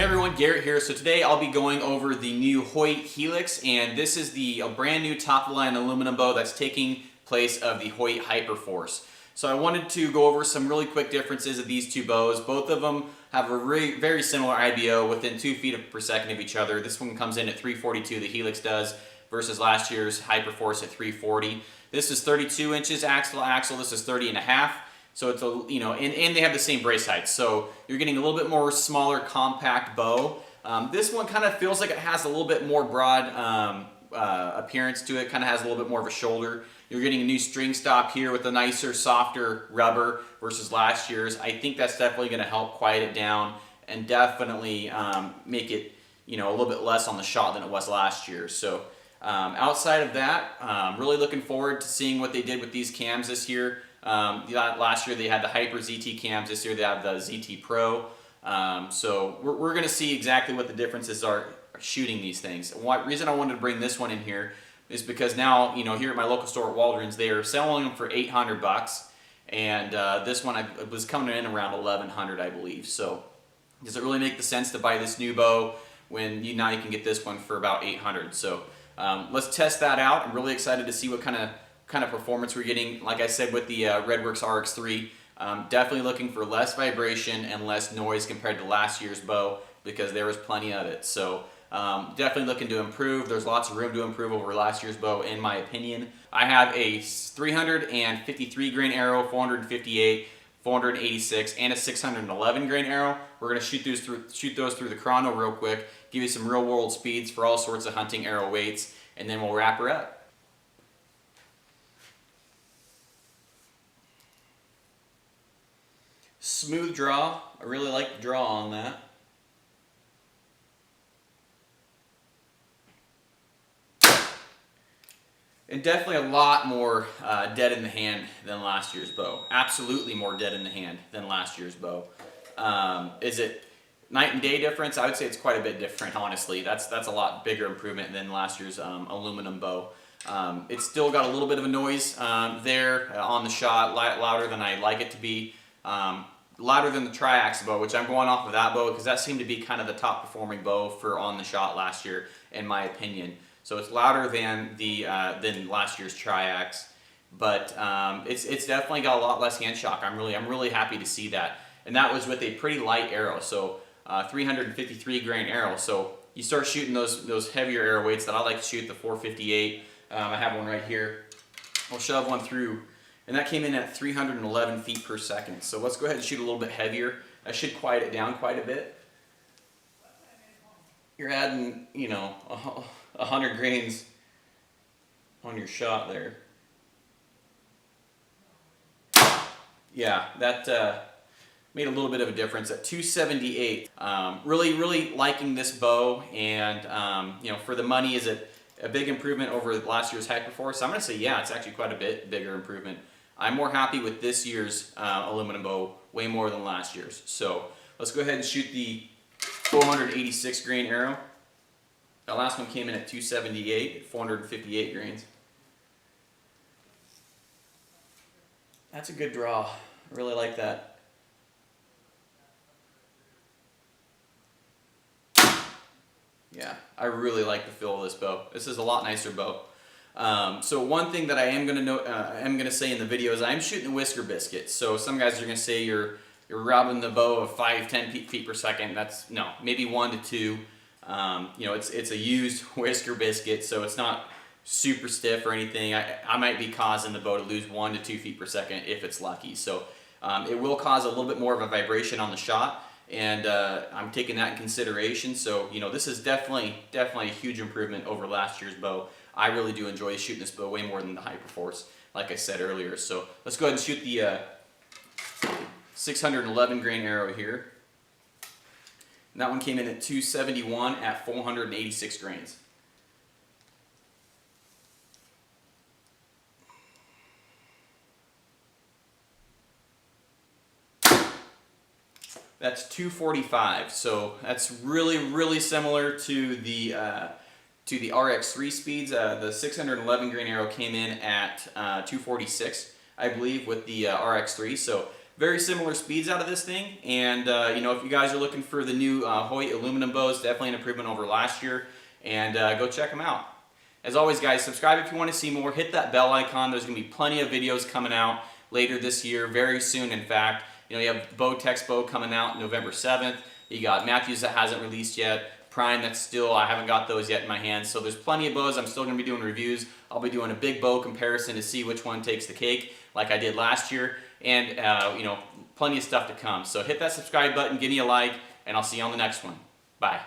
Hey everyone, Garrett here. So today I'll be going over the new Hoyt Helix, and this is the brand new top-of-the-line aluminum bow that's taking place of the Hoyt Hyperforce. So I wanted to go over some really quick differences of these two bows. Both of them have a very similar IBO within 2 feet per second of each other. This one comes in at 342, the Helix does, versus last year's Hyperforce at 340. This is 32 inches axle to axle. This is 30 and a half. So it's and they have the same brace height. So you're getting a little bit more smaller, compact bow. This one kind of feels like it has a little bit more broad appearance to it. Kind of has a little bit more of a shoulder. You're getting a new string stop here with a nicer, softer rubber versus last year's. I think that's definitely going to help quiet it down and definitely make it a little bit less on the shot than it was last year. So outside of that, really looking forward to seeing what they did with these cams this year. Last year they had the Hyper ZT cams. This year they have the ZT Pro. So we're going to see exactly what the differences are shooting these things. The reason I wanted to bring this one in here is because now, here at my local store at Waldron's, they are selling them for $800, and this one was coming in around $1,100, I believe. So does it really make the sense to buy this new bow when now you can get this one for about $800? So let's test that out. I'm really excited to see what kind of performance we're getting. Like I said with the Redworks RX3, definitely looking for less vibration and less noise compared to last year's bow because there was plenty of it. So definitely looking to improve. There's lots of room to improve over last year's bow in my opinion. I have a 353 grain arrow, 458, 486, and a 611 grain arrow. We're going to shoot those through the chrono real quick, give you some real world speeds for all sorts of hunting arrow weights, and then we'll wrap her up. Smooth draw. I really like the draw on that. And definitely a lot more dead in the hand than last year's bow. Absolutely more dead in the hand than last year's bow. Is it night and day difference? I would say it's quite a bit different, honestly. That's a lot bigger improvement than last year's aluminum bow. It's still got a little bit of a noise there on the shot, louder than I'd like it to be. Louder than the Triax bow, which I'm going off of that bow because that seemed to be kind of the top performing bow for on the shot last year, in my opinion. So it's louder than than last year's Triax, but it's definitely got a lot less hand shock. I'm really happy to see that, and that was with a pretty light arrow, so 353 grain arrow. So you start shooting those heavier arrow weights that I like to shoot, the 458. I have one right here. I'll shove one through. And that came in at 311 feet per second. So let's go ahead and shoot a little bit heavier. I should quiet it down quite a bit. You're adding, 100 grains on your shot there. Yeah, that made a little bit of a difference at 278. Really liking this bow, and for the money, is it a big improvement over last year's Hyperforce? I'm going to say yeah, it's actually quite a bit bigger improvement. I'm more happy with this year's aluminum bow way more than last year's. So let's go ahead and shoot the 486 grain arrow. That last one came in at 278 at 458 grains. That's a good draw. I really like that. Yeah, I really like the feel of this bow. This is a lot nicer bow. So one thing that I am going to say in the video is I'm shooting a whisker biscuit. So some guys are going to say you're robbing the bow of 5-10 feet per second. That's no, maybe 1 to 2. It's a used whisker biscuit, so it's not super stiff or anything. I might be causing the bow to lose 1 to 2 feet per second if it's lucky. So it will cause a little bit more of a vibration on the shot, and I'm taking that in consideration. So this is definitely a huge improvement over last year's bow. I really do enjoy shooting this bow way more than the Hyperforce, like I said earlier. So let's go ahead and shoot the 611 grain arrow here. And that one came in at 271 at 486 grains. That's 245. So that's really similar to the RX3 speeds. The 611 grain arrow came in at 246, I believe, with the RX3. So very similar speeds out of this thing. And you know, if you guys are looking for the new Hoyt aluminum bows, definitely an improvement over last year. And go check them out. As always, guys, subscribe if you want to see more. Hit that bell icon. There's going to be plenty of videos coming out later this year, very soon, in fact. You know, you have Bow Tex Bow coming out November 7th. You got Matthews that hasn't released yet. Prime that's still, I haven't got those yet in my hands. So there's plenty of bows. I'm still going to be doing reviews. I'll be doing a big bow comparison to see which one takes the cake, like I did last year. And, you know, plenty of stuff to come. So hit that subscribe button, give me a like, and I'll see you on the next one. Bye.